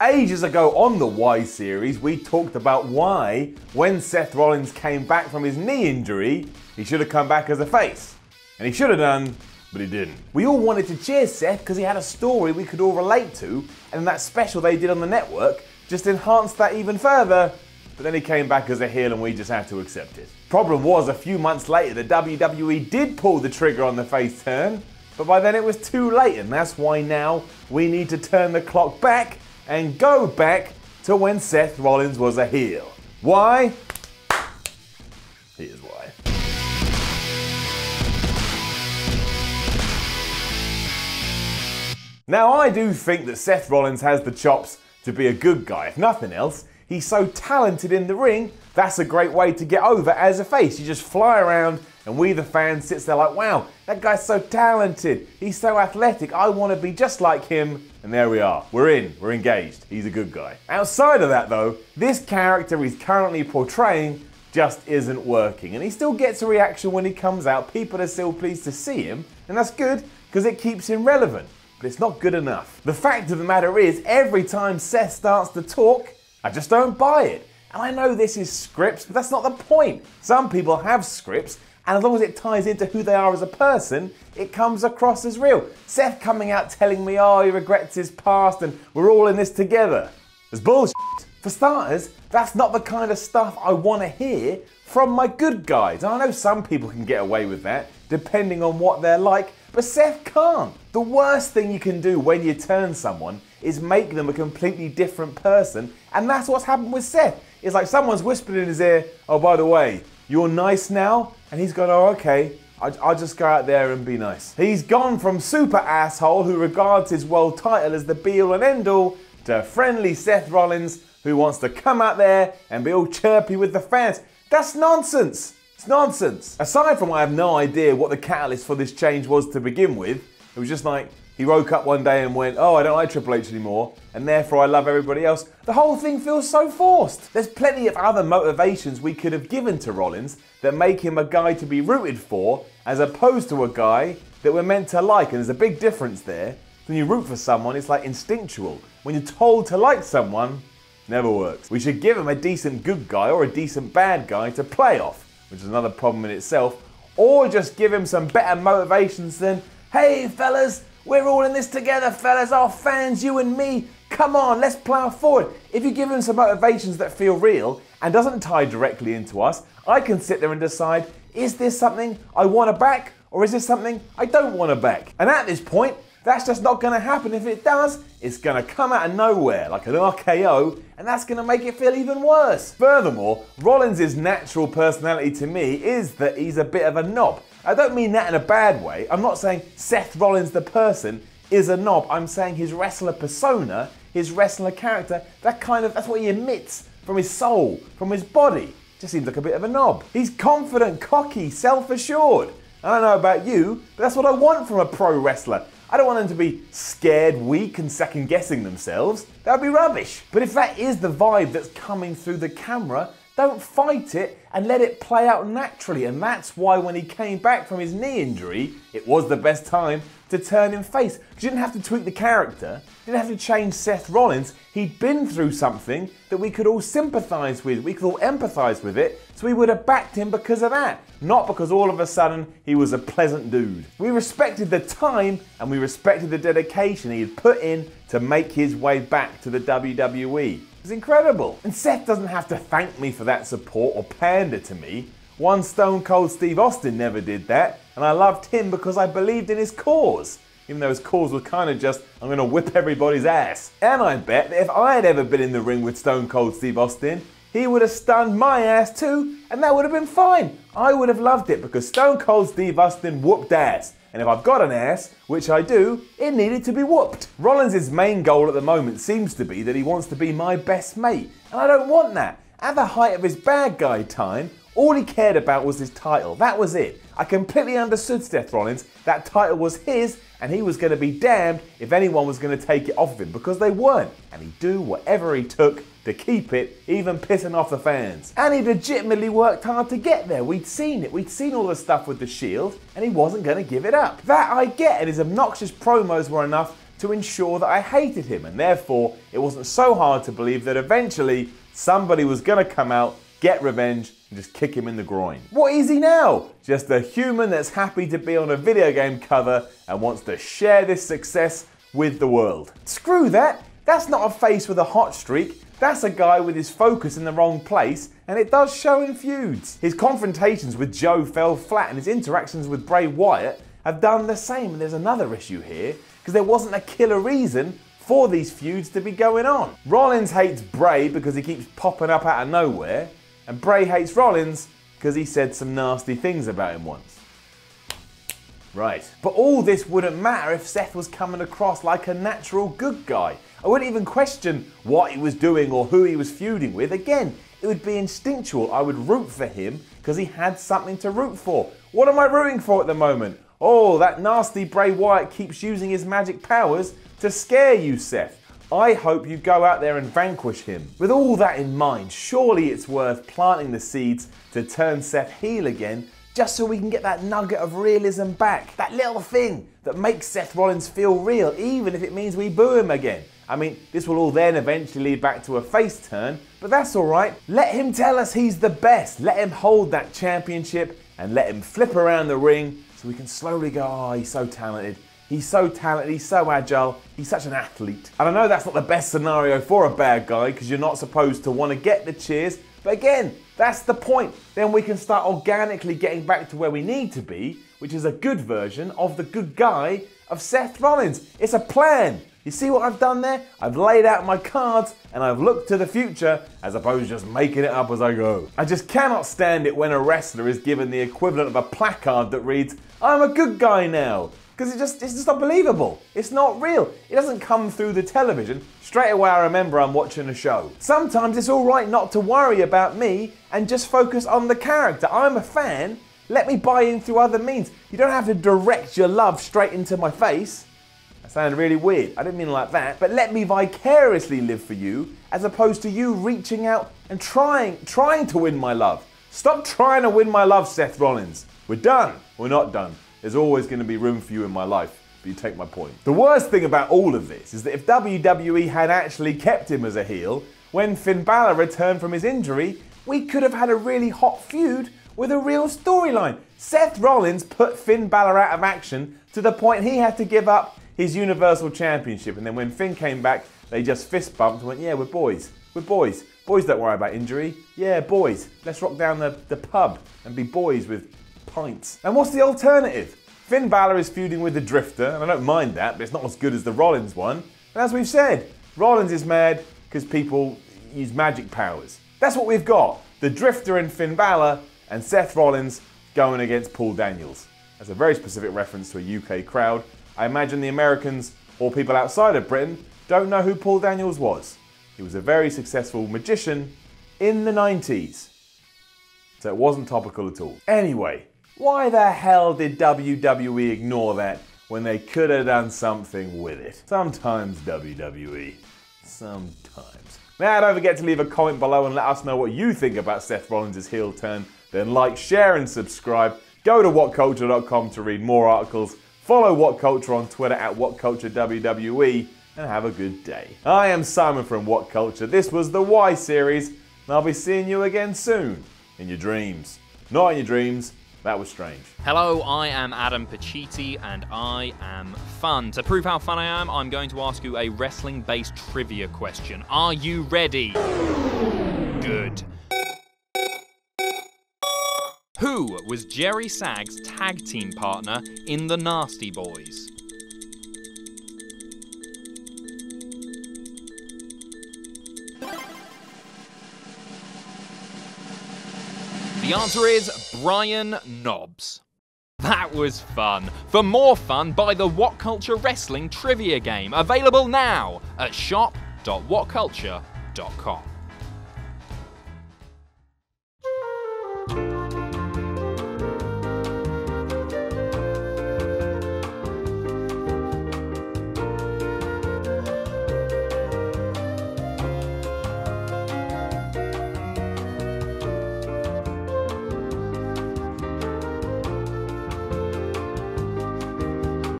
Ages ago on the Y series, we talked about why, when Seth Rollins came back from his knee injury, he should have come back as a face. And he should have done, but he didn't. We all wanted to cheer Seth because he had a story we could all relate to, and that special they did on the network just enhanced that even further, but then he came back as a heel and we just had to accept it. Problem was, a few months later, the WWE did pull the trigger on the face turn, but by then it was too late, and that's why now we need to turn the clock back and go back to when Seth Rollins was a heel. Why? Here's why. Now, I do think that Seth Rollins has the chops to be a good guy. If nothing else, he's so talented in the ring, that's a great way to get over as a face. You just fly around and we the fans sits there like, wow, that guy's so talented. He's so athletic. I want to be just like him. And there we are. We're in. We're engaged. He's a good guy. Outside of that though, this character he's currently portraying just isn't working. And he still gets a reaction when he comes out. People are still pleased to see him. And that's good because it keeps him relevant. But it's not good enough. The fact of the matter is, every time Seth starts to talk, I just don't buy it. And I know this is scripts, but that's not the point. Some people have scripts, and as long as it ties into who they are as a person, it comes across as real. Seth coming out telling me, oh, he regrets his past and we're all in this together. It's bullshit. For starters, that's not the kind of stuff I want to hear from my good guys. And I know some people can get away with that, depending on what they're like, but Seth can't. The worst thing you can do when you turn someone is make them a completely different person, and that's what's happened with Seth. It's like someone's whispered in his ear, oh, by the way, you're nice now? And he's gone, oh, okay, I'll just go out there and be nice. He's gone from super asshole who regards his world title as the be-all and end-all to friendly Seth Rollins who wants to come out there and be all chirpy with the fans. That's nonsense. It's nonsense. Aside from I have no idea what the catalyst for this change was to begin with, it was just like he woke up one day and went, oh, I don't like Triple H anymore, and therefore I love everybody else. The whole thing feels so forced. There's plenty of other motivations we could have given to Rollins that make him a guy to be rooted for, as opposed to a guy that we're meant to like, and there's a big difference there. When you root for someone, it's like instinctual. When you're told to like someone, never works. We should give him a decent good guy or a decent bad guy to play off, which is another problem in itself, or just give him some better motivations than, hey fellas, we're all in this together, fellas, our fans, you and me, come on, let's plow forward. If you give him some motivations that feel real and doesn't tie directly into us, I can sit there and decide, is this something I want to back or is this something I don't want to back? And at this point, that's just not going to happen. If it does, it's going to come out of nowhere like an RKO, and that's going to make it feel even worse. Furthermore, Rollins' natural personality to me is that he's a bit of a knob. I don't mean that in a bad way. I'm not saying Seth Rollins the person is a knob. I'm saying his wrestler persona, his wrestler character, that's what he emits from his soul, from his body. Just seems like a bit of a knob. He's confident, cocky, self-assured. I don't know about you, but that's what I want from a pro wrestler. I don't want them to be scared, weak, and second-guessing themselves. That would be rubbish. But if that is the vibe that's coming through the camera, don't fight it and let it play out naturally. And that's why when he came back from his knee injury, it was the best time to turn him face. Because you didn't have to tweak the character, you didn't have to change Seth Rollins. He'd been through something that we could all sympathize with, we could all empathize with it, so we would have backed him because of that, not because all of a sudden he was a pleasant dude. We respected the time and we respected the dedication he had put in to make his way back to the WWE. It's incredible. And Seth doesn't have to thank me for that support or pander to me. One Stone Cold Steve Austin never did that, and I loved him because I believed in his cause. Even though his cause was kind of just, I'm going to whip everybody's ass. And I bet that if I had ever been in the ring with Stone Cold Steve Austin, he would have stunned my ass too, and that would have been fine. I would have loved it because Stone Cold Steve Austin whooped ass. And if I've got an ass, which I do, it needed to be whooped. Rollins' main goal at the moment seems to be that he wants to be my best mate. And I don't want that. At the height of his bad guy time, all he cared about was his title. That was it. I completely understood Seth Rollins. That title was his, and he was going to be damned if anyone was going to take it off of him, because they weren't. And he'd do whatever he took to keep it, even pissing off the fans. And he legitimately worked hard to get there. We'd seen it. We'd seen all the stuff with the Shield, and he wasn't going to give it up. That I get, and his obnoxious promos were enough to ensure that I hated him, and therefore it wasn't so hard to believe that eventually somebody was going to come out, get revenge, and just kick him in the groin. What is he now? Just a human that's happy to be on a video game cover and wants to share this success with the world. Screw that. That's not a face with a hot streak. That's a guy with his focus in the wrong place, and it does show in feuds. His confrontations with Joe fell flat, and his interactions with Bray Wyatt have done the same. And there's another issue here, because there wasn't a killer reason for these feuds to be going on. Rollins hates Bray because he keeps popping up out of nowhere, and Bray hates Rollins because he said some nasty things about him once. Right. But all this wouldn't matter if Seth was coming across like a natural good guy. I wouldn't even question what he was doing or who he was feuding with. Again, it would be instinctual. I would root for him because he had something to root for. What am I rooting for at the moment? Oh, that nasty Bray Wyatt keeps using his magic powers to scare you, Seth. I hope you go out there and vanquish him. With all that in mind, surely it's worth planting the seeds to turn Seth heel again, just so we can get that nugget of realism back. That little thing that makes Seth Rollins feel real, even if it means we boo him again. I mean, this will all then eventually lead back to a face turn, but that's all right. Let him tell us he's the best. Let him hold that championship and let him flip around the ring so we can slowly go, oh, he's so talented. He's so talented, he's so agile, he's such an athlete. And I know that's not the best scenario for a bad guy because you're not supposed to want to get the cheers, but again, that's the point. Then we can start organically getting back to where we need to be, which is a good version of the good guy of Seth Rollins. It's a plan. You see what I've done there? I've laid out my cards and I've looked to the future as opposed to just making it up as I go. I just cannot stand it when a wrestler is given the equivalent of a placard that reads, "I'm a good guy now." Because it's just unbelievable. It's not real. It doesn't come through the television. Straight away I remember I'm watching a show. Sometimes it's all right not to worry about me and just focus on the character. I'm a fan. Let me buy in through other means. You don't have to direct your love straight into my face. That sounded really weird. I didn't mean it like that. But let me vicariously live for you as opposed to you reaching out and trying to win my love. Stop trying to win my love, Seth Rollins. We're done. We're not done. There's always going to be room for you in my life, but you take my point. The worst thing about all of this is that if WWE had actually kept him as a heel, when Finn Balor returned from his injury, we could have had a really hot feud with a real storyline. Seth Rollins put Finn Balor out of action to the point he had to give up his Universal Championship, and then when Finn came back, they just fist bumped and went, yeah, we're boys. We're boys. Boys don't worry about injury. Yeah, boys. Let's rock down the pub and be boys with pints. And what's the alternative? Finn Balor is feuding with the Drifter, and I don't mind that, but it's not as good as the Rollins one. And as we've said, Rollins is mad because people use magic powers. That's what we've got. The Drifter and Finn Balor, and Seth Rollins going against Paul Daniels. That's a very specific reference to a UK crowd. I imagine the Americans, or people outside of Britain, don't know who Paul Daniels was. He was a very successful magician in the 90s. So it wasn't topical at all. Anyway, why the hell did WWE ignore that when they could have done something with it? Sometimes, WWE. Sometimes. Now, don't forget to leave a comment below and let us know what you think about Seth Rollins' heel turn. Then like, share and subscribe. Go to whatculture.com to read more articles. Follow What Culture on Twitter at WhatCultureWWE and have a good day. I am Simon from What Culture. This was the Why series, and I'll be seeing you again soon. In your dreams. Not in your dreams. That was strange. Hello, I am Adam Pacitti, and I am fun. To prove how fun I am, I'm going to ask you a wrestling-based trivia question. Are you ready? Good. Who was Jerry Sagg's tag team partner in The Nasty Boys? The answer is Brian Knobbs. That was fun. For more fun, buy the What Culture Wrestling trivia game, available now at shop.whatculture.com.